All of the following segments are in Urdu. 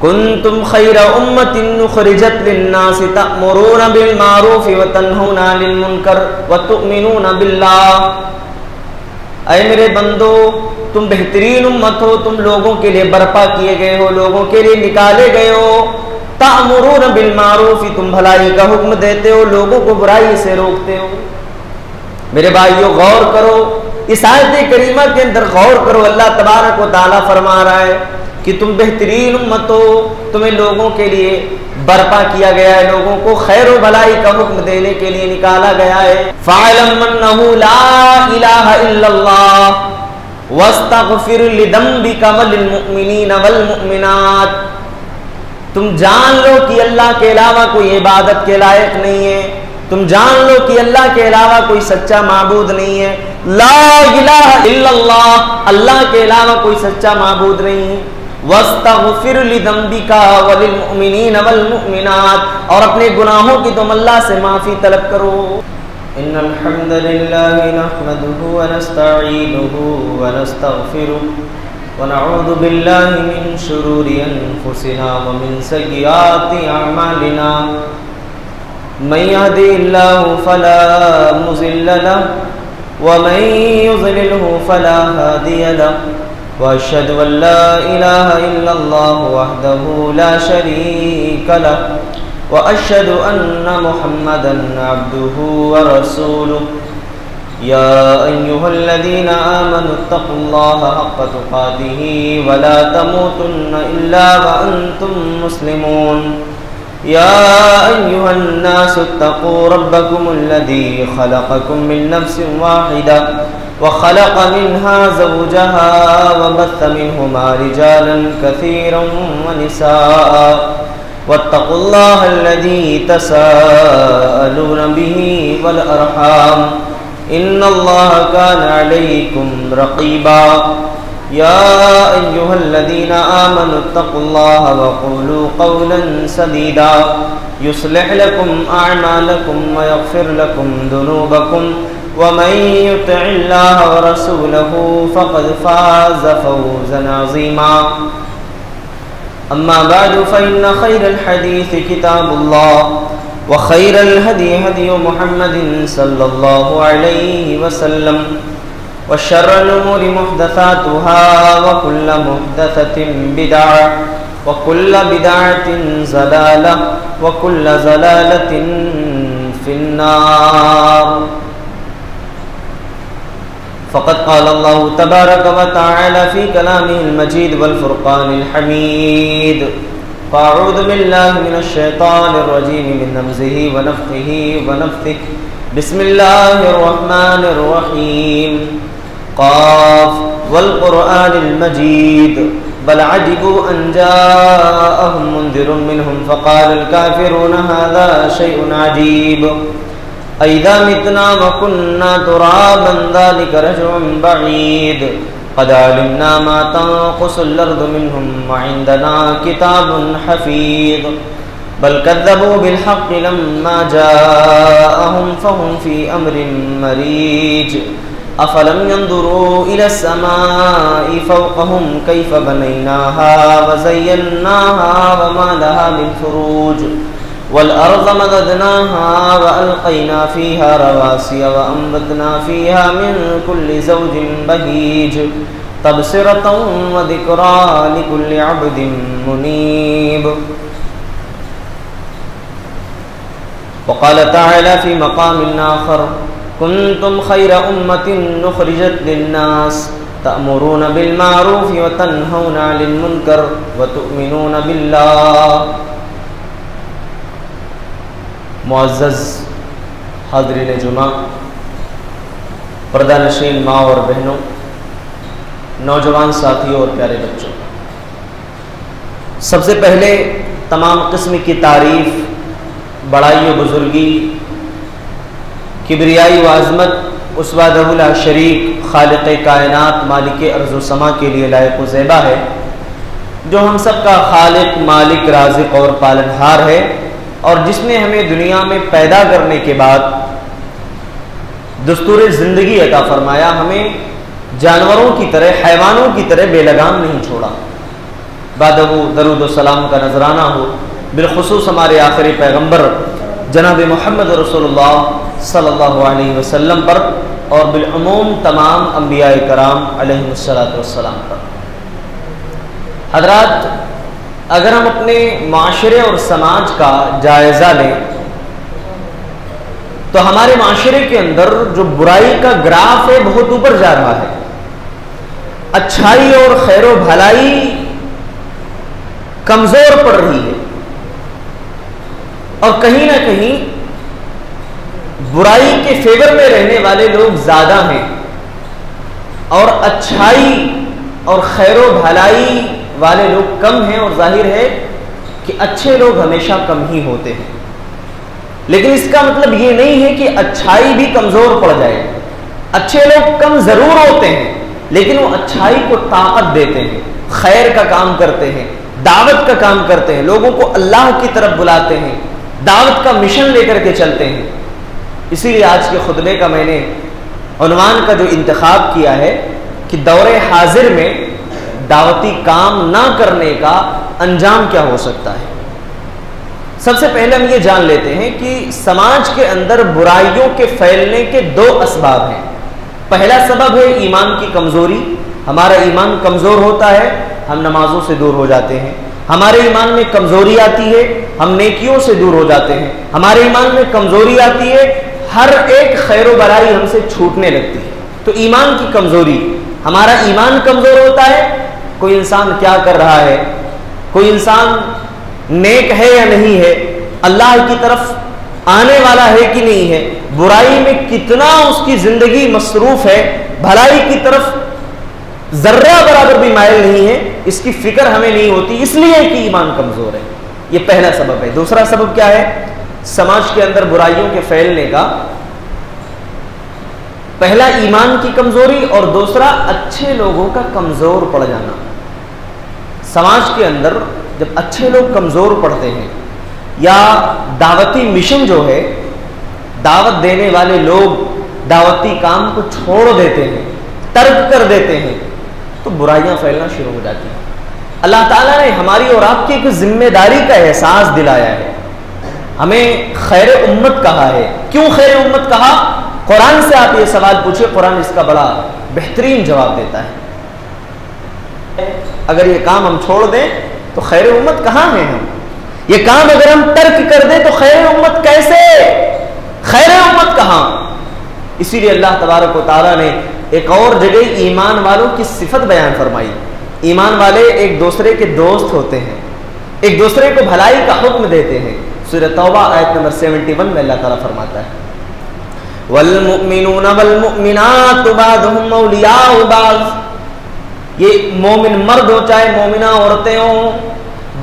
کنتم خیر امۃ اخرجت للناس تأمرون بالمعروف وتنہون عن المنکر وتؤمنون باللہ. اے میرے بندو تم بہترین امت ہو، تم لوگوں کے لیے برپا کیے گئے ہو، لوگوں کے لیے نکالے گئے ہو. تأمرون بالمعروف، تم بھلائی کا حکم دیتے ہو، لوگوں کو برائی سے روکتے ہو. میرے بھائیو غور کرو، اس آیت کریمہ کے اندر غور کرو. اللہ تبارک و تعالیٰ فرما رہا ہے کہ تم بہترین امت ہو، تمہیں لوگوں کے لیے برپا کیا گیا ہے، لوگوں کو خیر و بھلائی کا حکم دینے کے لیے نکالا گیا ہے. فَاعْلَمْ أَنَّهُ لَا إِلَٰهَ إِلَّا اللَّهُ وَاسْتَغْفِرْ لِذَنبِكَ وَلِلْمُؤْمِنِينَ وَالْمُؤْمِنَاتِ. تم جان لو کہ اللہ کے علاوہ کوئی عبادت کے لائق نہیں ہے، تم جان لو کہ اللہ کے علاوہ کوئی سچا معبود نہیں ہے. لا الہ الا اللہ، اللہ کے علاوہ کوئی سچا معبود نہیں ہے. واستغفر لذنبک وللمؤمنین والمؤمنات، اور اپنے گناہوں کی تم اللہ سے معافی طلب کرو. ان الحمد للہ نحمده ونستعینه ونستغفره ونعوذ باللہ من شرور انفسنا ومن سیئات اعمالنا. من يهده الله فلا مضل له ومن يضلله فلا هادي له واشهد ان لا اله الا الله وحده لا شريك له واشهد ان محمدا عبده ورسوله. يا ايها الذين امنوا اتقوا الله حق تقاته ولا تموتن الا وانتم مسلمون. يا أيها الناس اتقوا ربكم الذي خلقكم من نفس واحدة وخلق منها زوجها وبث منهما رجالا كثيرا ونساء واتقوا الله الذي تساءلون به والأرحام إن الله كان عليكم رقيبا. يا أيها الذين آمنوا اتقوا الله وقولوا قولا سديدا يصلح لكم أعمالكم ويغفر لكم ذنوبكم ومن يطع الله ورسوله فقد فاز فوزا عظيما. أما بعد فإن خير الحديث كتاب الله وخير الهدي هدي محمد صلى الله عليه وسلم وشر الأمور محدثاتها وكل محدثة بدعة وكل بدعة ضلالة وكل ضلالة في النار. فقد قال الله تبارك وتعالى في كلامه المجيد والفرقان الحميد. فأعوذ بالله من الشيطان الرجيم من همزه ونفخه ونفثه. بسم الله الرحمن الرحيم. قاف والقرآن المجيد بل عجبوا أن جاءهم منذر منهم فقال الكافرون هذا شيء عجيب. أئذا متنا وكنا ترابا ذلك رجع بعيد. قد علمنا ما تنقص الأرض منهم وعندنا كتاب حفيظ. بل كذبوا بالحق لما جاءهم فهم في أمر مريج. أفلم ينظروا إلى السماء فوقهم كيف بنيناها وزيناها وما لها من فروج. والأرض مددناها وألقينا فيها رواسي وأنبتنا فيها من كل زوج بهيج. تبصرة وذكرى لكل عبد منيب. وقال تعالى في مقام آخر كنتم خير أمة أخرجت للناس تأمرون بالمعروف وتنهون عن المنكر وتؤمنون بالله. معزز حاضرین جمعہ، پردہ نشین ماں اور بہنوں، نوجوان ساتھیوں اور پیارے بچوں، سب سے پہلے تمام قسم کی تعریف، بڑائی و بزرگی، کبریائی و عظمت اس وحدہ لا شریک خالق کائنات مالک ارض و سما کے لیے لائق و زیبا ہے، جو ہم سب کا خالق، مالک، رازق اور پالنہار ہے، اور جس نے ہمیں دنیا میں پیدا کرنے کے بعد دستور زندگی عطا فرمایا، ہمیں جانوروں کی طرح، حیوانوں کی طرح بے لگام نہیں چھوڑا، بعدہ درود و سلام کا نذرانہ ہو بالخصوص ہمارے آخری پیغمبر جناب محمد رسول اللہ صلی اللہ علیہ وسلم پر اور بالعموم تمام انبیاء کرام علیہم السلام پر۔ حضرات، اگر ہم اپنے معاشرے اور سماج کا جائزہ لیں تو ہمارے معاشرے کے اندر جو برائی کا گراف ہے بہت اوپر جا رہا ہے، اچھائی اور خیر و بھلائی کمزور پڑ رہی ہے، اور کہیں نہ کہیں برائی کے فیور میں رہنے والے لوگ زیادہ ہیں اور اچھائی اور خیر و بھلائی والے لوگ کم ہیں، اور ظاہر ہے کہ اچھے لوگ ہمیشہ کم ہی ہوتے ہیں۔ لیکن اس کا مطلب یہ نہیں ہے کہ اچھائی بھی کمزور پڑ جائے۔ اچھے لوگ کم ضرور ہوتے ہیں لیکن وہ اچھائی کو طاقت دیتے ہیں، خیر کا کام کرتے ہیں، دعوت کا کام کرتے ہیں، لوگوں کو اللہ کی طرف بلاتے ہیں، دعوت کا مشن لے کر کے چلتے ہیں۔ اسی لیے آج کے خطبے کا میں نے عنوان کا جو انتخاب کیا ہے کہ دور حاضر میں دعوتی کام نہ کرنے کا انجام کیا ہو سکتا ہے۔ سب سے پہلے ہم یہ جان لیتے ہیں کہ سماج کے اندر برائیوں کے پھیلنے کے دو اسباب ہیں۔ پہلا سبب ہے ایمان کی کمزوری۔ ہمارا ایمان کمزور ہوتا ہے، ہم نمازوں سے دور ہو جاتے ہیں، ہمارے ایمان میں کمزوری آتی ہے، ہم نیکیوں سے دور ہو جاتے ہیں، ہمارے ایمان میں کمزوری آتی ہے، ہر ایک خیر و بھلائی ہم سے چھوٹنے لگتی ہے۔ تو ایمان کی کمزوری، ہمارا ایمان کمزور ہوتا ہے، کوئی انسان کیا کر رہا ہے، کوئی انسان نیک ہے یا نہیں ہے، اللہ کی طرف آنے والا ہے کہ نہیں ہے، برائی میں کتنا اس کی زندگی مصروف ہے، بھلائی کی طرف ذرہ برابر بھی مائل نہیں ہے، اس کی فکر ہمیں نہیں ہوتی، اس لیے کہ ایمان کمزور ہے۔ یہ پہلا سبب ہے۔ دوسرا سبب کیا ہے سماج کے اندر برائیوں کے پھیلنے کا؟ پہلا ایمان کی کمزوری اور دوسرا اچھے لوگوں کا کمزور پڑ جانا۔ سماج کے اندر جب اچھے لوگ کمزور پڑتے ہیں یا دعوتی مشن جو ہے، دعوت دینے والے لوگ دعوتی کام کو چھوڑ دیتے ہیں، ترک کر دیتے ہیں، تو برائیاں پھیلنا شروع ہو جاتی ہیں۔ اللہ تعالیٰ نے ہماری اور آپ کی ایک ذمہ داری کا احساس دلایا ہے، ہمیں خیر امت کہا ہے۔ کیوں خیر امت کہا؟ قرآن سے آپ یہ سوال پوچھیں، قرآن اس کا بڑا بہترین جواب دیتا ہے۔ اگر یہ کام ہم چھوڑ دیں تو خیر امت کہاں ہیں ہم؟ یہ کام اگر ہم ترک کر دیں تو خیر امت کیسے؟ خیر امت کہاں؟ اسی لیے اللہ تبارک و تعالیٰ نے ایک اور جگہ ایمان والوں کی صفت بیان فرمائی۔ ایمان والے ایک دوسرے کے دوست ہوتے ہیں، ایک دوسرے کو بھلائی کا حکم دیتے ہیں۔ سورہ توبہ آیت نمبر 71 میں اللہ تعالیٰ فرماتا ہے وَالْمُؤْمِنُونَ وَالْمُؤْمِنَاتُ بَعْضُهُمْ أَوْلِيَاءُ بَعْضٍ، یہ مومن مرد ہو چاہے مومنہ عورتیں ہوں،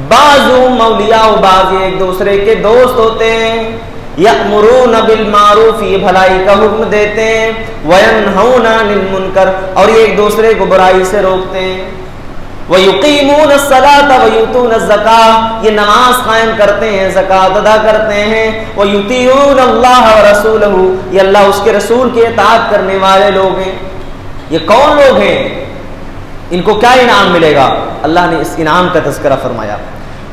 بعضهم اولیاء بعض، ایک دوسرے کے دوست ہوتے ہیں۔ یأمرون بالمعروف، یہ بھلائی کا حکم دیتے ہیں، وینہون عن المنکر، اور یہ ایک دوسرے کو برائی سے روکتے ہیں۔ ویقیمون الصلاۃ ویؤتون الزکاۃ، یہ نماز قائم کرتے ہیں، زکوٰۃ ادا کرتے ہیں۔ ویطیعون اللہ ورسولہ، یہ اللہ اس کے رسول کی اطاعت کرنے والے لوگ ہیں۔ یہ کون لوگ ہیں؟ ان کو کیا انعام ملے گا؟ اللہ نے اس انعام کا تذکرہ فرمایا،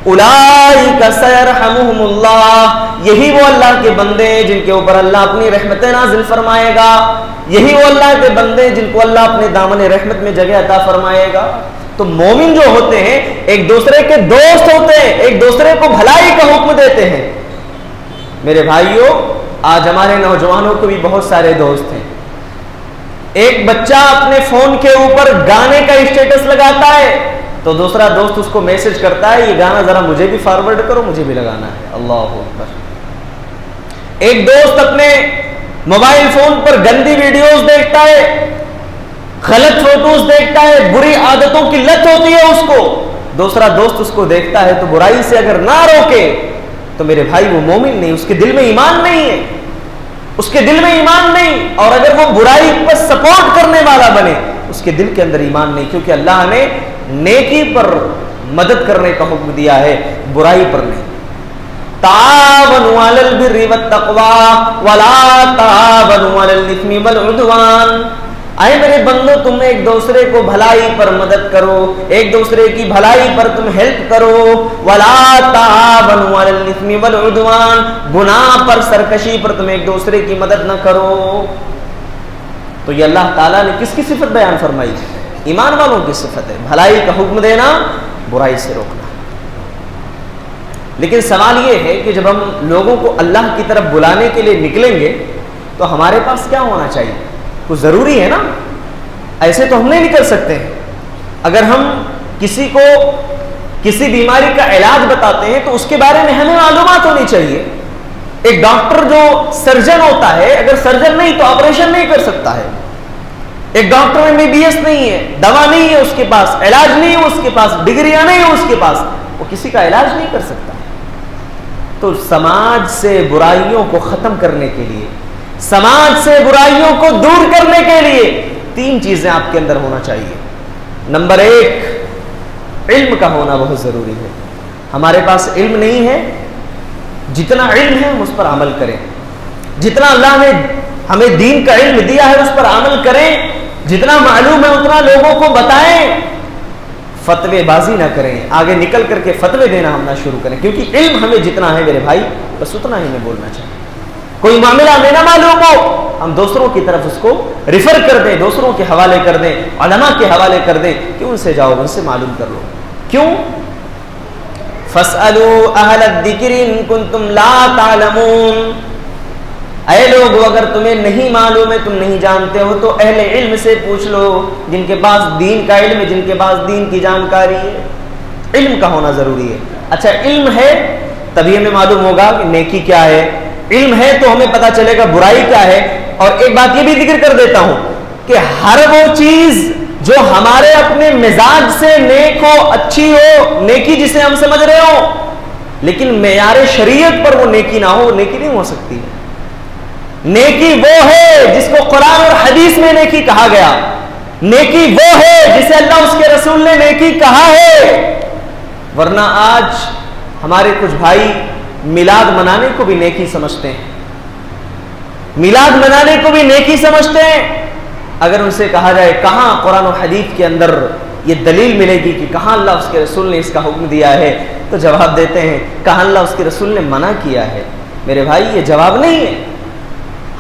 اولئک سیرحمہم اللہ، یہی وہ اللہ کے بندے ہیں جن کے اوپر اللہ اپنی رحمتیں نازل فرمائے گا، یہی وہ اللہ کے بندے ہیں جن کو اللہ اپنے دامن رحمت میں جگہ عطا فرمائے گا۔ تو مومن جو ہوتے ہیں ایک دوسرے کے دوست ہوتے ہیں، ایک دوسرے کو بھلائی کا حکم دیتے ہیں۔ میرے بھائیوں، آج ہمارے نوجوانوں کو بھی بہت سارے دوست ہیں۔ ایک بچہ اپنے فون کے اوپر گانے کا اسٹیٹس لگاتا ہے تو دوسرا دوست اس کو میسج کرتا ہے یہ گانا ذرا مجھے بھی فارورڈ کرو، مجھے بھی لگانا ہے۔ اللہ اکبر۔ ایک دوست اپنے موبائل فون پر گندی ویڈیوز دیکھتا ہے، غلط فوٹوز دیکھتا ہے، بری عادتوں کی لت ہوتی ہے اس کو، دوسرا دوست اس کو دیکھتا ہے تو برائی سے اگر نہ روکے تو میرے بھائی وہ مومن نہیں، اس کے دل میں ایمان نہیں ہے، اس کے دل میں ایمان نہیں۔ اور اگر وہ برائی پر سپورٹ کرنے والا بنے، اس کے دل کے اندر ایمان نہیں، کیونکہ اللہ نے نیکی پر مدد کرنے کا حکم دیا ہے، برائی پر نہیں۔ تعاونوا علی البر والتقوی ولا تعاونوا علی الاثم والعدوان، اے میرے بندو تم ایک دوسرے کو بھلائی پر مدد کرو، ایک دوسرے کی بھلائی پر تم ہیلپ کرو، ولا تعاونوا علی الاثم والعدوان، گناہ پر سرکشی پر تم ایک دوسرے کی مدد نہ کرو۔ تو یہ اللہ تعالیٰ نے کس کی صفت بیان فرمائی؟ ایمان والوں کی صفت ہے، بھلائی کا حکم دینا، برائی سے روکنا۔ لیکن سوال یہ ہے کہ جب ہم لوگوں کو اللہ کی طرف بلانے کے لیے نکلیں گے تو ہمارے پاس کیا ہونا چاہیے؟ کچھ ضروری ہے نا، ایسے تو ہم نہیں نکل سکتے ہیں۔ اگر ہم کسی کو کسی بیماری کا علاج بتاتے ہیں تو اس کے بارے میں ہمیں معلومات ہونی چاہیے۔ ایک ڈاکٹر جو سرجن ہوتا ہے، اگر سرجن نہیں تو آپریشن نہیں کر سکتا ہے۔ ایک ڈاکٹر MBBS نہیں ہے، دوا نہیں ہے اس کے پاس، علاج نہیں ہے اس کے پاس، ڈگریاں نہیں ہے اس کے پاس، وہ کسی کا علاج نہیں کر سکتا۔ تو سماج سے برائیوں کو ختم کرنے کے لیے، سماج سے برائیوں کو دور کرنے کے لیے 3 چیزیں آپ کے اندر ہونا چاہیے۔ نمبر 1، علم کا ہونا بہت ضروری ہے۔ ہمارے پاس علم نہیں ہے، جتنا علم ہے ہم اس پر عمل کریں، جتنا اللہ نے ہمیں دین کا علم دیا ہے اس پر عمل کریں، جتنا معلوم ہے اتنا لوگوں کو بتائیں، فتوے بازی نہ کریں، آگے نکل کر کے فتوے دینا ہم نہ شروع کریں، کیونکہ علم ہمیں جتنا ہے میرے بھائی بس اتنا ہی ہمیں بولنا چاہیے۔ کوئی معاملہ ہمیں نہ معلوم ہو ہم دوسروں کی طرف اس کو ریفر کر دیں، دوسروں کے حوالے کر دیں، علماء کے حوالے کر دیں کہ ان سے جاؤ، ان سے معلوم کر لو۔ کیوں؟ فَاسْأَلُوا أَهْلَ الذِّكْرِ إِن كُنتُمْ لَا تَعْلَمُونَ، اے لوگ اگر تمہیں نہیں معلوم ہے، تم نہیں جانتے ہو تو اہل علم سے پوچھ لو، جن کے پاس دین کا علم ہے، جن کے پاس دین کی جانکاری ہے۔ علم کا ہونا ضروری ہے۔ اچھا علم ہے تبھی ہمیں معلوم ہوگا کہ نیکی کیا ہے، علم ہے تو ہمیں پتا چلے گا برائی کیا ہے۔ اور ایک بات یہ بھی ذکر کر دیتا ہوں کہ ہر وہ چیز جو ہمارے اپنے مزاج سے نیک ہو، اچھی ہو، نیکی جسے ہم سمجھ رہے ہو، لیکن معیار شریعت پر وہ نیکی نہ ہو، وہ نیکی نہیں ہو سکتی۔ نیکی وہ ہے جس کو قرآن اور حدیث میں نیکی کہا گیا، نیکی وہ ہے جسے اللہ اس کے رسول نے نیکی کہا ہے۔ ورنہ آج ہمارے کچھ بھائی میلاد منانے کو بھی نیکی سمجھتے ہیں، میلاد منانے کو بھی نیکی سمجھتے ہیں۔ اگر ان سے کہا جائے کہاں قرآن و حدیث کے اندر یہ دلیل ملے گی کہ کہاں اللہ اس کے رسول نے اس کا حکم دیا ہے، تو جواب دیتے ہیں کہاں اللہ اس کے رسول نے منع کیا ہے۔ میرے بھائی یہ جواب نہیں ہے،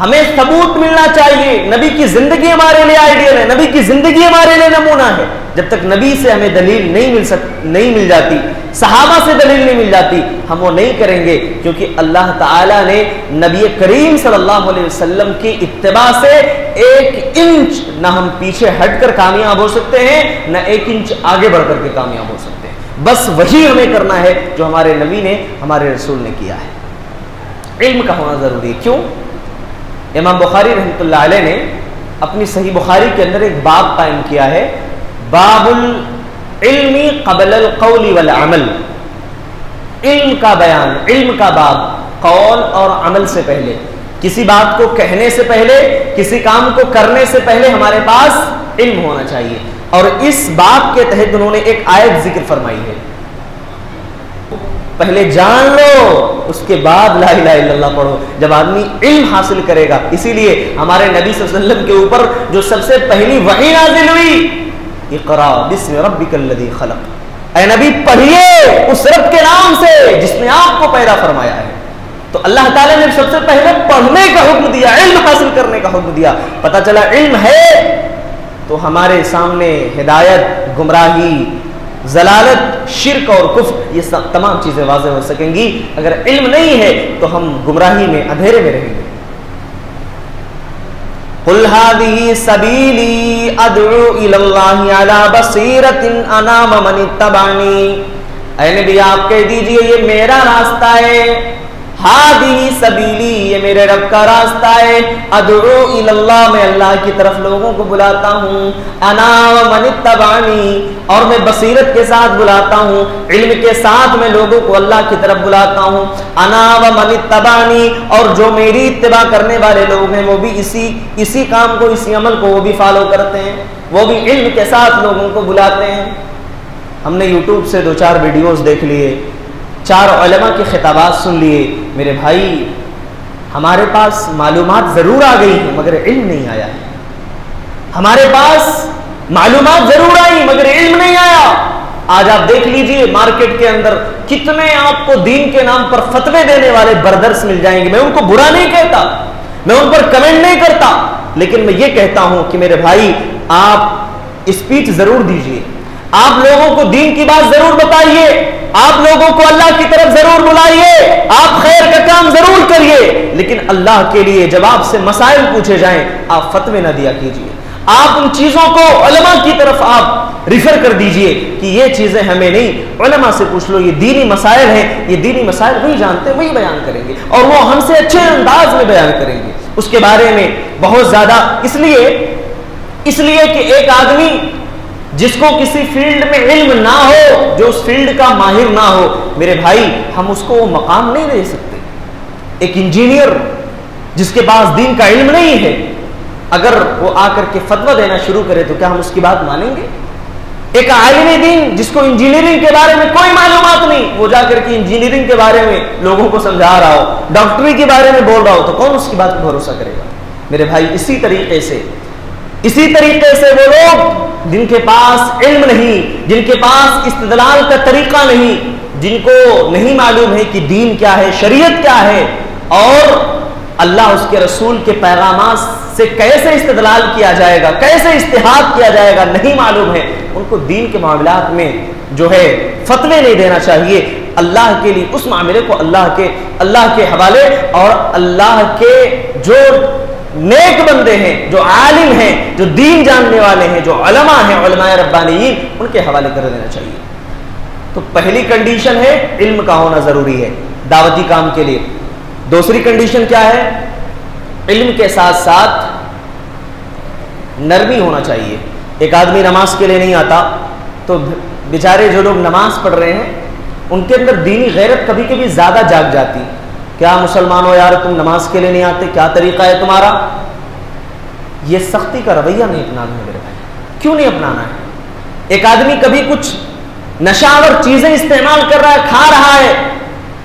ہمیں ثبوت ملنا چاہیے۔ نبی کی زندگی ہمارے لیے آئیڈیل ہے، نبی کی زندگی ہمارے لیے نمونہ ہے۔ جب تک نبی سے ہمیں دلیل نہیں مل جاتی، صحابہ سے دلیل نہیں مل جاتی، ہم وہ نہیں کریں گے، کیونکہ اللہ تعالیٰ نے نبی کریم صلی اللہ علیہ وسلم کی اتباع سے 1 انچ نہ ہم پیچھے ہٹ کر کامیاب ہو سکتے ہیں، نہ 1 انچ آگے بڑھ کر کے کامیاب ہو سکتے ہیں۔ بس وہی ہمیں کرنا ہے جو ہمارے نبی نے، ہمارے رسول نے کیا ہے۔ علم کا ہونا ضروری ہے۔ کیوں؟ امام بخاری رحمۃ اللہ علیہ نے اپنی صحیح بخاری کے اندر ایک باب قائم کیا ہے، باب العلم قبل القول والعمل، علم کا بیان، علم کا باب، قول اور عمل سے پہلے، کسی بات کو کہنے سے پہلے، کسی کام کو کرنے سے پہلے ہمارے پاس علم ہونا چاہیے۔ اور اس باب کے تحت انہوں نے ایک آیت ذکر فرمائی ہے، پہلے جان لو اس کے بعد لا الہ الا اللہ پڑھو۔ جب آدمی علم حاصل کرے گا، اسی لیے ہمارے نبی صلی اللہ علیہ وسلم کے اوپر جو سب سے پہلی وحی نازل ہوئی، اقرا بسم ربک الذی خلق، اے نبی پڑھیے اس رب کے نام سے جس نے آپ کو پیدا فرمایا ہے۔ تو اللہ تعالیٰ نے سب سے پہلے پڑھنے کا حکم دیا، علم حاصل کرنے کا حکم دیا۔ پتہ چلا علم ہے تو ہمارے سامنے ہدایت، گمراہی، ضلالت، شرک اور کفر، یہ سب تمام چیزیں واضح ہو سکیں گی۔ اگر علم نہیں ہے تو ہم گمراہی میں، اندھیرے میں رہیں گے۔ قل هذه سبیلی ادعو الی اللہ علی بصیرۃ انا ومن اتبعنی، اے نبی آپ کہہ دیجئے یہ میرا راستہ ہے، ہادی سبیلی یہ میرے رب کا راستہ ہے، ادعو الی اللہ میں اللہ کی طرف لوگوں کو بلاتا ہوں، انا ومن اتبعنی اور میں بصیرت کے ساتھ بلاتا ہوں، علم کے ساتھ میں لوگوں کو اللہ کی طرف بلاتا ہوں، انا ومن اتبعنی اور جو میری اتباع کرنے والے لوگ ہیں وہ بھی اسی کام کو، اسی عمل کو وہ بھی فالو کرتے ہیں، وہ بھی علم کے ساتھ لوگوں کو بلاتے ہیں۔ ہم نے یوٹیوب سے 2-4 ویڈیوز دیکھ لیے، 4 علماء کے خطابات سن لیے، میرے بھائی ہمارے پاس معلومات ضرور آ گئی ہیں مگر علم نہیں آیا ہے۔ ہمارے پاس معلومات ضرور آئی مگر علم نہیں آیا. آج آپ دیکھ لیجئے مارکیٹ کے اندر کتنے آپ کو دین کے نام پر فتوے دینے والے بردرس مل جائیں گے. میں ان کو برا نہیں کہتا, میں ان پر کمنٹ نہیں کرتا, لیکن میں یہ کہتا ہوں کہ میرے بھائی آپ اسپیچ ضرور دیجئے, آپ لوگوں کو دین کی بات ضرور بتائیے, آپ لوگوں کو اللہ کی طرف ضرور بلائیے, آپ خیر کا کام ضرور کریے, لیکن اللہ کے لیے جب آپ سے مسائل پوچھے جائیں آپ فتوے نہ دیا کیجئے. آپ ان چیزوں کو علماء کی طرف آپ ریفر کر دیجئے کہ یہ چیزیں ہمیں نہیں, علماء سے پوچھ لو, یہ دینی مسائل ہیں, یہ دینی مسائل وہی جانتے ہیں وہی بیان کریں گے اور وہ ہم سے اچھے انداز میں بیان کریں گے. اس کے بارے میں بہت زیادہ اس لیے کہ ایک آدمی جس کو کسی فیلڈ میں علم نہ ہو, جو اس فیلڈ کا ماہر نہ ہو, میرے بھائی ہم اس کو وہ مقام نہیں دے سکتے. ایک انجینئر جس کے پاس دین کا علم نہیں ہے, اگر وہ آ کر کے فتویٰ دینا شروع کرے تو کیا ہم اس کی بات مانیں گے؟ ایک عالم دین جس کو انجینئرنگ کے بارے میں کوئی معلومات نہیں, وہ جا کر کے انجینئرنگ کے بارے میں لوگوں کو سمجھا رہا ہو, ڈاکٹری کے بارے میں بول رہا ہو, تو کون اس کی بات پر بھروسہ کرے گا؟ میرے بھائی اسی طریقے سے وہ لوگ جن کے پاس علم نہیں, جن کے پاس استدلال کا طریقہ نہیں, جن کو نہیں معلوم ہے کہ دین کیا ہے, شریعت کیا ہے, اور اللہ اس کے رسول کے پیغامات سے کیسے استدلال کیا جائے گا, کیسے اجتہاد کیا جائے گا, نہیں معلوم ہے, ان کو دین کے معاملات میں جو ہے فتوے نہیں دینا چاہیے. اللہ کے لیے اس معاملے کو اللہ کے حوالے, اور اللہ کے جو نیک بندے ہیں, جو عالم ہیں, جو دین جاننے والے ہیں, جو علماء ہیں, علماء ربانیین, ان کے حوالے کر دینا چاہیے. تو پہلی کنڈیشن ہے علم کا ہونا ضروری ہے دعوتی کام کے لیے. دوسری کنڈیشن کیا ہے؟ علم کے ساتھ ساتھ نرمی ہونا چاہیے. ایک آدمی نماز کے لیے نہیں آتا تو بیچارے جو لوگ نماز پڑھ رہے ہیں ان کے اندر دینی غیرت کبھی کبھی زیادہ جاگ جاتی. کیا مسلمانوں یار تم نماز کے لیے نہیں آتے, کیا طریقہ ہے تمہارا؟ یہ سختی کا رویہ نہیں اپنانا ہے میرے بھائی. کیوں نہیں اپنانا ہے؟ ایک آدمی کبھی کچھ نشاور چیزیں استعمال کر رہا ہے, کھا رہا ہے,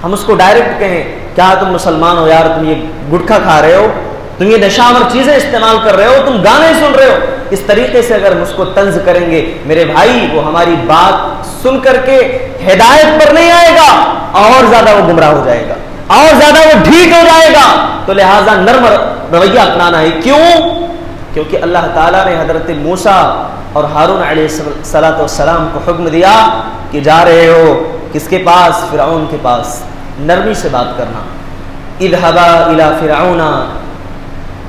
ہم اس کو ڈائریکٹ کہیں کیا تم مسلمان ہو یار, تم یہ گٹکھا کھا رہے ہو, تم یہ نشاور چیزیں استعمال کر رہے ہو, تم گانے سن رہے ہو. اس طریقے سے اگر ہم اس کو طنز کریں گے میرے بھائی, وہ ہماری بات سن کر کے ہدایت پر نہیں آئے گا, اور زیادہ وہ گمراہ ہو جائے گا, اور زیادہ وہ ڈھیٹ ہو جائے گا. تو لہٰذا نرم رویہ اپنانا ہے. کیوں؟ کیونکہ اللہ تعالیٰ نے حضرت موسیٰ اور ہارون علیہ السلام کو حکم دیا کہ جا رہے ہو کس کے پاس؟ فرعون کے پاس. نرمی سے بات کرنا. اذهبا الى فرعون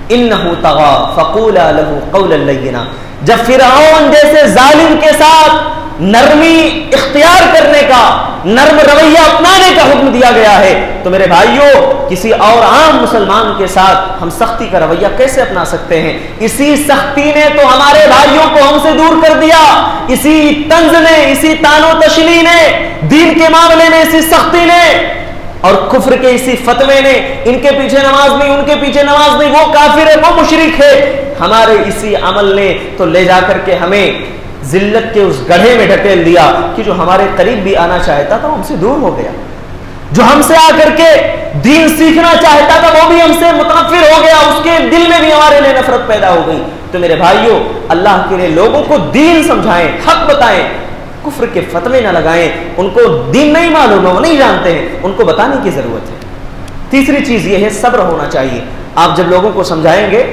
انه طغى فقولا له قولا لینا. جب فرعون جیسے ظالم کے ساتھ نرمی اختیار کرنے کا, نرم رویہ اپنانے کا حکم دیا گیا ہے, تو میرے بھائیوں کسی اور عام مسلمان کے ساتھ ہم سختی کا رویہ کیسے اپنا سکتے ہیں؟ اسی سختی نے تو ہمارے بھائیوں کو ہم سے دور کر دیا. اسی طنز نے, اسی تانو تشنی نے, دین کے معاملے میں اسی سختی نے, اور کفر کے اسی فتوے نے, ان کے پیچھے نماز نہیں, ان کے پیچھے نماز نہیں, وہ کافر ہے, وہ مشرک ہے, ہمارے اسی عمل نے تو لے جا کر کے ہمیں ذلت کے اس گڑھے میں ڈھکیل دیا کہ جو ہمارے قریب بھی آنا چاہتا تھا ہم سے دور ہو گیا, جو ہم سے آ کر کے دین سیکھنا چاہتا تھا وہ بھی ہم سے متنفر ہو گیا, اس کے دل میں بھی ہمارے لیے نفرت پیدا ہو گئی. تو میرے بھائیوں اللہ کے لیے لوگوں کو دین سمجھائیں, حق بتائیں, کفر کے فتوے نہ لگائیں. ان کو دین نہیں معلوم ہے, وہ نہیں جانتے ہیں, ان کو بتانے کی ضرورت ہے. تیسری چیز یہ ہے صبر ہونا چاہیے. آپ جب لوگوں کو سمجھائیں گے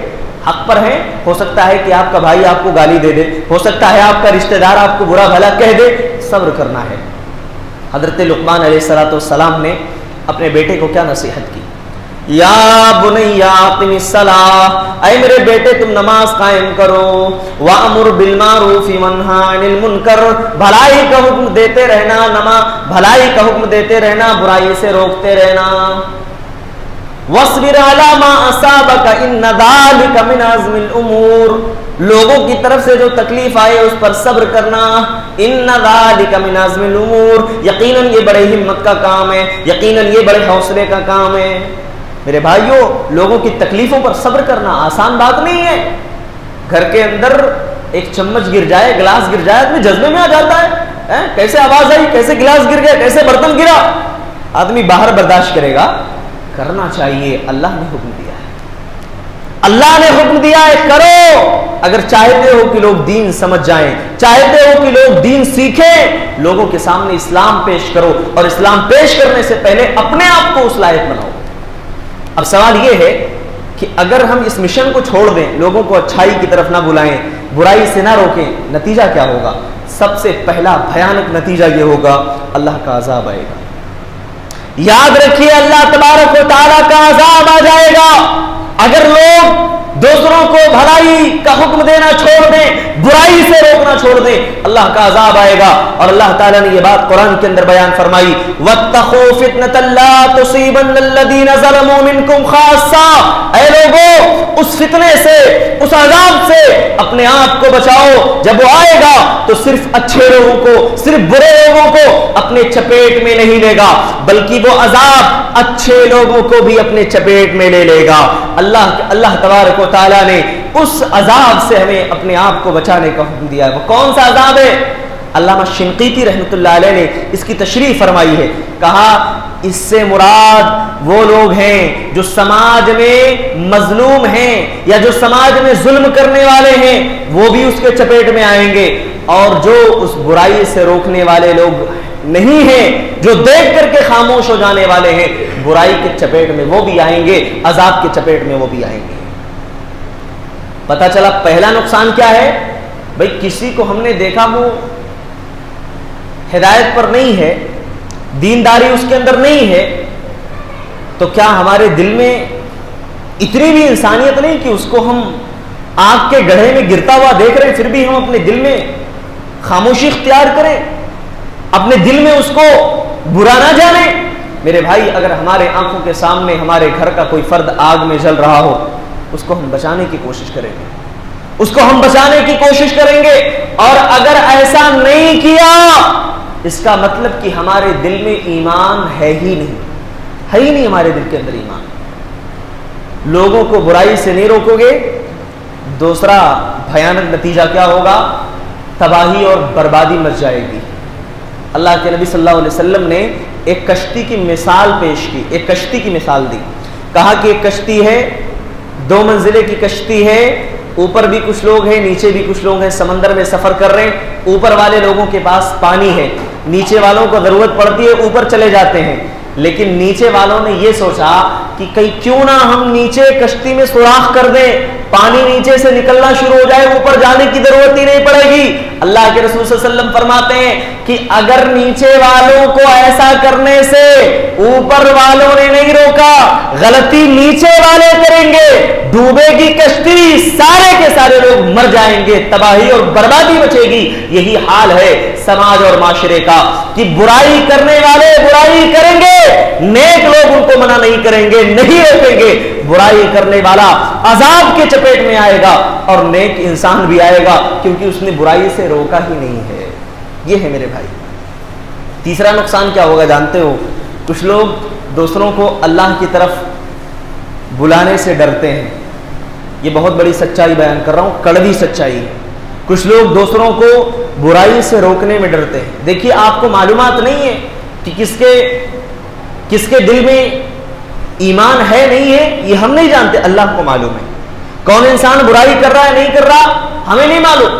حق پر ہیں, ہو سکتا ہے کہ آپ کا بھائی آپ کو گالی دے دے, ہو سکتا ہے آپ کا رشتہ دار آپ کو برا بھلا کہہ دے, صبر کرنا ہے. حضرت لقمان علیہ السلام نے اپنے بیٹے کو کیا نصیحت کی؟ یا بنی اقم الصلاۃ, اے میرے بیٹے تم نماز قائم کرو, وامر بالمعروف وانہا عن المنکر, بھلائی کا حکم دیتے رہنا, بھلائی کا حکم دیتے رہنا, برائی سے روکتے رہنا. واصبر علی ما اصابک ان ذلک من عزم الامور, لوگوں کی طرف سے جو تکلیف آئے اس پر صبر کرنا. ان ذلک من عزم الامور, یقیناً یہ بڑے ہمت کا کام ہے, یقیناً یہ بڑے حوصلے کا کام ہے. میرے بھائیوں لوگوں کی تکلیفوں پر صبر کرنا آسان بات نہیں ہے. گھر کے اندر ایک چمچ گر جائے, گلاس گر جائے, آدمی جذبے میں آ جاتا ہے, کیسے آواز آئی, کیسے گلاس گر گیا, کیسے برتن گرا, آدمی باہر برداشت کرے گا. کرنا چاہیے, اللہ نے حکم دیا ہے. اللہ نے حکم دیا ہے کرو. اگر چاہتے ہو کہ لوگ دین سمجھ جائیں, چاہتے ہو کہ لوگ دین سیکھیں, لوگوں کے سامنے اسلام پیش کرو, اور اسلام پیش کرنے سے پہلے اپنے آپ کو اس لائق بناؤ. اب سوال یہ ہے کہ اگر ہم اس مشن کو چھوڑ دیں, لوگوں کو اچھائی کی طرف نہ بلائیں, برائی سے نہ روکیں, نتیجہ کیا ہوگا؟ سب سے پہلا بھیانک نتیجہ یہ ہوگا, اللہ کا عذاب آئے گا. یاد رکھیے, اللہ تبارک و تعالیٰ کا عذاب آ جائے گا اگر لوگ دوسروں کو بھلائی کا حکم دینا چھوڑ دیں, برائی سے روکنا چھوڑ دیں. اللہ کا عذاب آئے گا. اور اللہ تعالیٰ نے یہ بات قرآن کے اندر بیان فرمائی, وَاتَّقُوا فِتْنَةً لَا تُصِيبَنَّ الَّذِينَ ظَلَمُوا مِنْكُمْ خَاصَّةً. اے لوگوں, اس فتنے سے, اس عذاب سے اپنے آپ کو بچاؤ. جب وہ آئے گا تو صرف اچھے لوگوں کو, صرف برے لوگوں کو اپنے چپیٹ میں نہیں لے گا, بلکہ وہ عذاب اچھے لوگوں کو بھی اپنے چپیٹ میں لے لے گا. اللہ تبارک و تعالیٰ نے اس عذاب سے ہمیں اپنے آپ کو بچانے کا حکم دیا ہے. وہ کون سا عذاب ہے؟ علامہ شنقیطی رحمۃ اللہ علیہ نے اس کی تشریح فرمائی ہے. کہا اس سے مراد وہ لوگ ہیں جو سماج میں مظلوم ہیں یا جو سماج میں ظلم کرنے والے ہیں, وہ بھی اس کے چپیٹ میں آئیں گے, اور جو اس برائی سے روکنے والے لوگ نہیں ہیں, جو دیکھ کر کے خاموش ہو جانے والے ہیں, برائی کے چپیٹ میں وہ بھی آئیں گے, عذاب کے چپیٹ میں وہ بھی آئیں گے. پتہ چلا پہلا نقصان کیا ہے بھئی, کسی کو ہم نے دیکھا وہ ہدایت پر نہیں ہے, دینداری اس کے اندر نہیں ہے, تو کیا ہمارے دل میں اتنی بھی انسانیت نہیں کہ اس کو ہم آگ کے گڑھے میں گرتا ہوا دیکھ رہے ہیں, پھر بھی ہم اپنے دل میں خاموشی اختیار کریں, اپنے دل میں اس کو برا نہ جانیں؟ میرے بھائی, اگر ہمارے آنکھوں کے سامنے ہمارے گھر کا کوئی فرد آگ میں جل رہا ہو, اس کو ہم بچانے کی کوشش کریں گے, اس کو ہم بچانے کی کوشش کریں گے. اور اگر ایسا نہیں کیا, اس کا مطلب کہ ہمارے دل میں ایمان ہے ہی نہیں ہمارے دل کے اندر ایمان. لوگوں کو برائی سے نہیں روکو گے, دوسرا بھیانک نتیجہ کیا ہوگا؟ تباہی اور بربادی مچ جائے گی. اللہ کے نبی صلی اللہ علیہ وسلم نے ایک کشتی کی مثال پیش کی, ایک کشتی کی مثال دی. کہا کہ ایک کشتی ہے, 2 منزلے کی کشتی ہے, اوپر بھی کچھ لوگ ہیں, نیچے بھی کچھ لوگ ہیں, سمندر میں سفر کر رہے ہیں. اوپر والے لوگوں کے پاس پانی ہے, نیچے والوں کو ضرورت پڑتی ہے, اوپر چلے جاتے ہیں. لیکن نیچے والوں نے یہ سوچا کہ کیوں نہ ہم نیچے کشتی میں سوراخ کر دیں, پانی نیچے سے نکلنا شروع ہو جائے, اوپر جانے کی ضرورت ہی نہیں پڑے گی. اللہ کے رسول صلی اللہ علیہ وسلم فرماتے ہیں کہ اگر نیچے والوں کو ایسا کرنے سے اوپر والوں نے نہیں روکا, غلطی نیچے والے کریں گے, ڈوبے گی کشتی, سارے کے سارے لوگ مر جائیں گے, تباہی اور بربادی بچے گی. یہی حال ہے سماج اور معاشرے کا کہ برائی کرنے والے برائی کریں گے, نیک لوگ ان کو منع نہیں کریں گے, نہیں روکیں گے. برائی کرنے والا عذاب کے چپیٹ میں آئے گا, اور نیک انسان بھی آئے گا کیونکہ اس نے برائی سے روکا ہی نہیں ہے. یہ ہے میرے بھائی. تیسرا نقصان کیا ہوگا جانتے ہو؟ کچھ لوگ دوسروں کو اللہ کی طرف بلانے سے ڈرتے ہیں. یہ بہت بڑی سچائی بیان کر رہا ہوں, کڑوی سچائی ہے. کچھ لوگ دوسروں کو برائی سے روکنے میں ڈرتے ہیں. دیکھیے, آپ کو معلومات نہیں ہے کہ کس کے دل میں ایمان ہے نہیں ہے, یہ ہم نہیں جانتے, اللہ کو معلوم ہے. کون انسان برائی کر رہا ہے نہیں کر رہا ہمیں نہیں معلوم.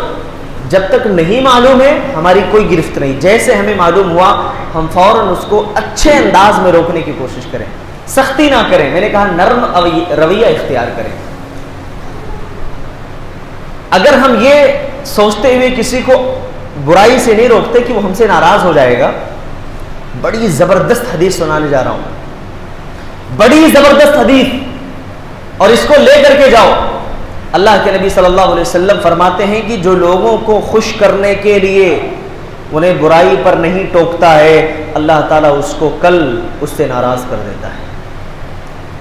جب تک نہیں معلوم ہے ہماری کوئی گرفت نہیں. جیسے ہمیں معلوم ہوا ہم فوراً اس کو اچھے انداز میں روکنے کی کوشش کریں, سختی نہ کریں. میں نے کہا نرم رویہ اختیار کریں. اگر ہم یہ سوچتے ہوئے کسی کو برائی سے نہیں روکتے کہ وہ ہم سے ناراض ہو جائے گا, بڑی زبردست حدیث سنانے جا رہا ہوں, بڑی زبردست حدیث, اور اس کو لے کر کے جاؤ. اللہ کے نبی صلی اللہ علیہ وسلم فرماتے ہیں کہ جو لوگوں کو خوش کرنے کے لیے انہیں برائی پر نہیں ٹوکتا ہے, اللہ تعالیٰ اس کو کل اس سے ناراض کر دیتا ہے.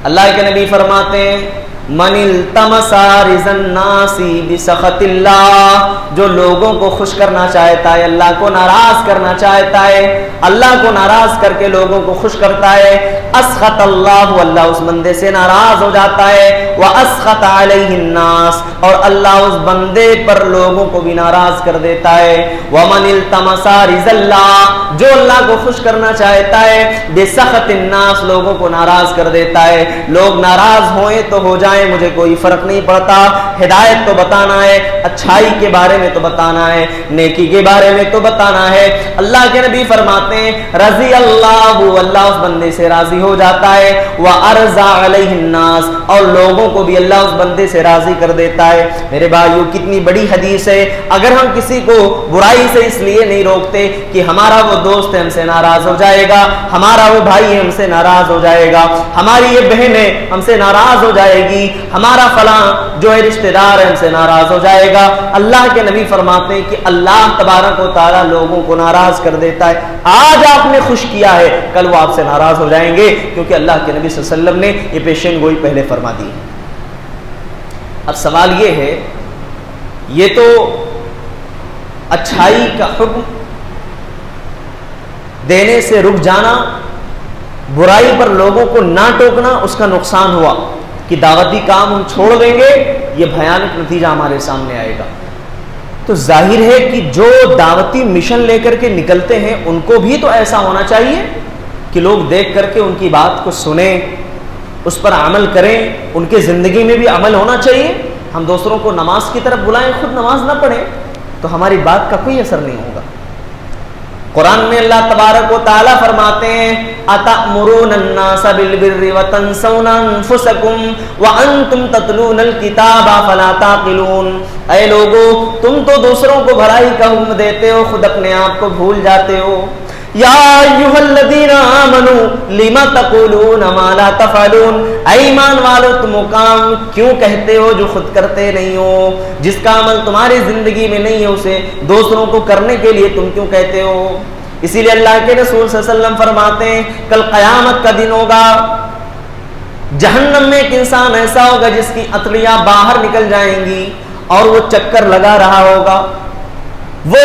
اللہ کے نبی فرماتے ہیں من التمس رضا الناس بسخط اللہ, جو لوگوں کو خوش کرنا چاہتا ہے اللہ کو ناراض کرنا چاہتا ہے، اللہ کو ناراض کر کے لوگوں کو خوش کرتا ہے، اسخط اللہ، اللہ اس بندے سے ناراض ہو جاتا ہے، واسخط علیہ الناس، اور اللہ اس بندے پر لوگوں کو بھی ناراض کر دیتا ہے، ومن التمس رضا اللہ، جو اللہ کو خوش کرنا چاہتا ہے بسخط الناس، لوگوں کو ناراض کر دیتا ہے۔ لوگ ناراض ہوئیں تو ہو جائیں، مجھے کوئی فرق نہیں پڑتا، ہدایت تو بتانا ہے، اچھائی کے بارے میں تو بتانا ہے، نیکی کے بارے میں تو بتانا ہے۔ اللہ کے نبی فرماتے ہیں رضی اللہ، اللہ اس بندے سے راضی ہو جاتا ہے، وارضى علیہ الناس، اور لوگوں کو بھی اللہ اس بندے سے راضی کر دیتا ہے۔ میرے بھائیو کتنی بڑی حدیث ہے۔ اگر ہم کسی کو برائی سے اس لیے نہیں روکتے کہ ہمارا وہ دوست ہم سے ناراض ہو جائے گا، ہمارا وہ بھائی ہم سے ناراض ہو جائے گا، ہماری یہ بہن ہے ہم سے ناراض ہو جائے گی، ہمارا فلاں جو ہے رشتہ دار ہے ہم سے ناراض ہو جائے گا، اللہ کے نبی فرماتے ہیں کہ اللہ تبارک و تعالی لوگوں کو ناراض کر دیتا ہے۔ آج آپ نے خوش کیا ہے، کل وہ آپ سے ناراض ہو جائیں گے، کیونکہ اللہ کے نبی صلی اللہ علیہ وسلم نے یہ پیشین گوئی پہلے فرما دی۔ اب سوال یہ ہے، یہ تو اچھائی کا حکم دینے سے رک جانا، برائی پر لوگوں کو نہ ٹوکنا، اس کا نقصان ہوا کہ دعوتی کام ہم چھوڑ دیں گے، یہ بھیانک نتیجہ ہمارے سامنے آئے گا۔ تو ظاہر ہے کہ جو دعوتی مشن لے کر کے نکلتے ہیں ان کو بھی تو ایسا ہونا چاہیے کہ لوگ دیکھ کر کے ان کی بات کو سنیں، اس پر عمل کریں، ان کے زندگی میں بھی عمل ہونا چاہیے۔ ہم دوسروں کو نماز کی طرف بلائیں، خود نماز نہ پڑھیں تو ہماری بات کا کوئی اثر نہیں ہوگا۔ قرآن میں اللہ تبارک و تعالیٰ فرماتے ہیں اَتَأْمُرُونَ النَّاسَ بِالْبِرِّ وَتَنْسَوْنَ أَنفُسَكُمْ وَأَنْتُمْ تَتْلُونَ الْكِتَابَ فَلَا تَعْقِلُونَ، اے لوگو تم تو دوسروں کو بھلائی کا حکم دیتے ہو، خود اپنے آپ کو بھول جاتے ہو۔ یا ایھا الذین آمنوا لم تقولون ما لا تفعلون، اے ایمان والو تم وہ کام کیوں کہتے ہو جو خود کرتے نہیں ہو، جس کا عمل تمہاری زندگی میں نہیں ہے اسے دوسروں کو کرنے کے لیے تم کیوں کہتے ہو۔ اسی لیے اللہ کے رسول صلی اللہ علیہ وسلم فرماتے ہیں کل قیامت کا دن ہوگا، جہنم میں ایک انسان ایسا ہوگا جس کی عطلیاں باہر نکل جائیں گی اور وہ چکر لگا رہا ہوگا، وہ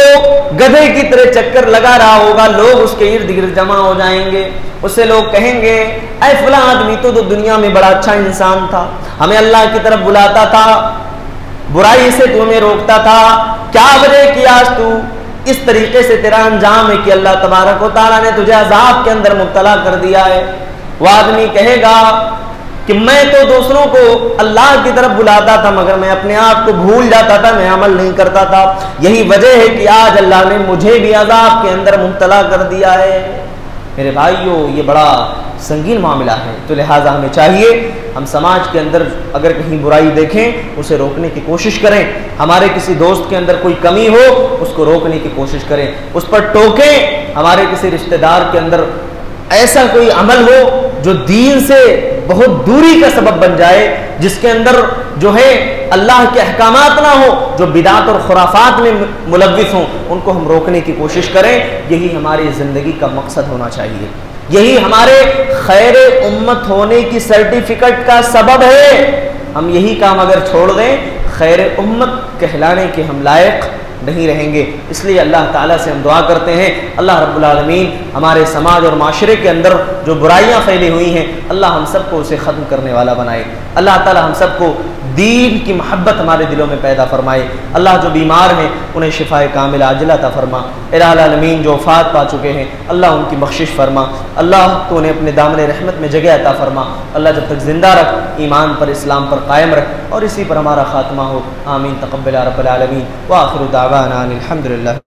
گدھے کی طرح چکر لگا رہا ہوگا، لوگ اس کے ارد گرد جمع ہو جائیں گے، اسے لوگ کہیں گے اے فلاں آدمی تو دنیا میں بڑا اچھا انسان تھا، ہمیں اللہ کی طرف بلاتا تھا، برائی سے تو ہمیں روکتا تھا، کیا وجہ کی آج تو اس طریقے سے تیرا انجام ہے کہ اللہ تبارک و تعالیٰ نے تجھے عذاب کے اندر مبتلا کر دیا ہے۔ وہ آدمی کہے گا کہ میں تو دوسروں کو اللہ کی طرف بلاتا تھا مگر میں اپنے آپ کو بھول جاتا تھا، میں عمل نہیں کرتا تھا، یہی وجہ ہے کہ آج اللہ نے مجھے بھی عذاب کے اندر مبتلا کر دیا ہے۔ میرے بھائیوں یہ بڑا سنگین معاملہ ہے، تو لہٰذا ہمیں چاہیے ہم سماج کے اندر اگر کہیں برائی دیکھیں اسے روکنے کی کوشش کریں، ہمارے کسی دوست کے اندر کوئی کمی ہو اس کو روکنے کی کوشش کریں، اس پر ٹوکیں، ہمارے کسی رشتہ دار کے اندر ایسا کوئی عمل ہو جو دین سے بہت دوری کا سبب بن جائے، جس کے اندر جو ہے اللہ کے احکامات نہ ہو، جو بدعات اور خرافات میں ملوث ہوں، ان کو ہم روکنے کی کوشش کریں۔ یہی ہماری زندگی کا مقصد ہونا چاہیے، یہی ہمارے خیر امت ہونے کی سرٹیفکیٹ کا سبب ہے۔ ہم یہی کام اگر چھوڑ دیں خیر امت کہلانے کے ہم لائق نہیں رہیں گے۔ اس لیے اللہ تعالیٰ سے ہم دعا کرتے ہیں اللہ رب العالمین ہمارے سماج اور معاشرے کے اندر جو برائیاں پھیلی ہوئی ہیں اللہ ہم سب کو اسے ختم کرنے والا بنائے، اللہ تعالیٰ ہم سب کو دین کی محبت ہمارے دلوں میں پیدا فرمائے، اللہ جو بیمار ہیں انہیں شفاء کاملہ عاجلہ عطا فرما، الہ العالمین جو وفات پا چکے ہیں اللہ ان کی بخشش فرما، اللہ تو انہیں اپنے دامن رحمت میں جگہ عطا فرما، اللہ جب تک زندہ رکھ ایمان پر اسلام پر قائم رکھ اور اسی پر ہمارا خاتمہ ہو، آمین تقبل رب العالمین، وآخر دعوانا الحمدللہ۔